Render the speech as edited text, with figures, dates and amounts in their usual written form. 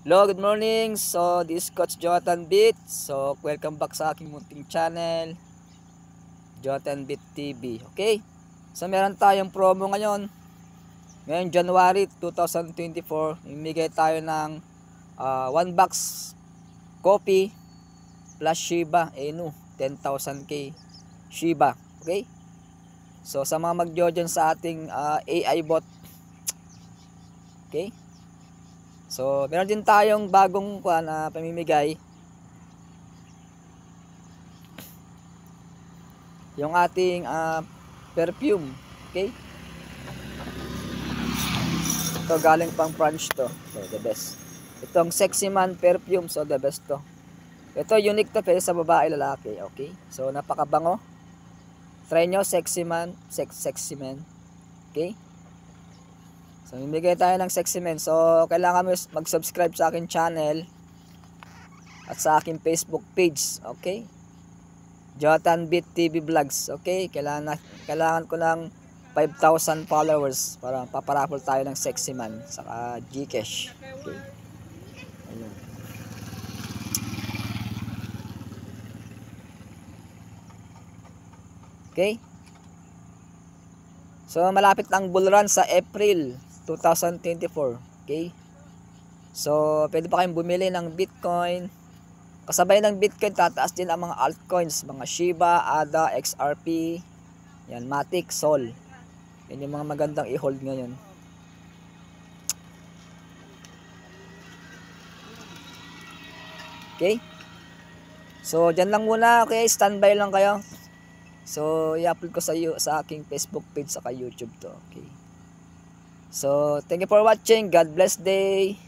Hello, good morning. So, this is Coach Jonathan Beat. So, welcome back sa aking munting channel, Jonathan Beat TV. Okay? So, meron tayong promo ngayon. Ngayon, January 2024, imigay tayo ng 1 box coffee plus Shiba Inu, 10,000k Shiba. Okay? So, sa mga magjo-join sa ating AI bot. Okay? So, meron din tayong bagong pamimigay. Yung ating perfume. Okay? Ito galing pang France to. So, the best. Itong Sexy Man perfume. So, the best to. Ito, unique to. Pwede sa babae, lalaki. Okay? So, napakabango. Try nyo, Sexy Man. Sexy Man. Okay? So, bibigay tayo ng Sexy Man. So, kailangan mo mag-subscribe sa akin channel at sa akin Facebook page. Okay? Jonathan Beat TV Vlogs. Okay? Kailangan ko ng 5,000 followers para paparaffle tayo ng Sexy Man saka Gcash. Okay. Ayun. Okay? So malapit ang bull run sa April 2024. Okay? So pwede pa kayong bumili ng Bitcoin. Kasabay ng Bitcoin, tataas din ang mga altcoins, mga Shiba, ADA, XRP, yan, Matic, Sol. Yan yung mga magandang i-hold ngayon. Okay? So, dyan lang muna. Okay? Standby lang kayo. So, i-upload ko sa aking Facebook page saka YouTube to. Okay? So, thank you for watching. God bless day.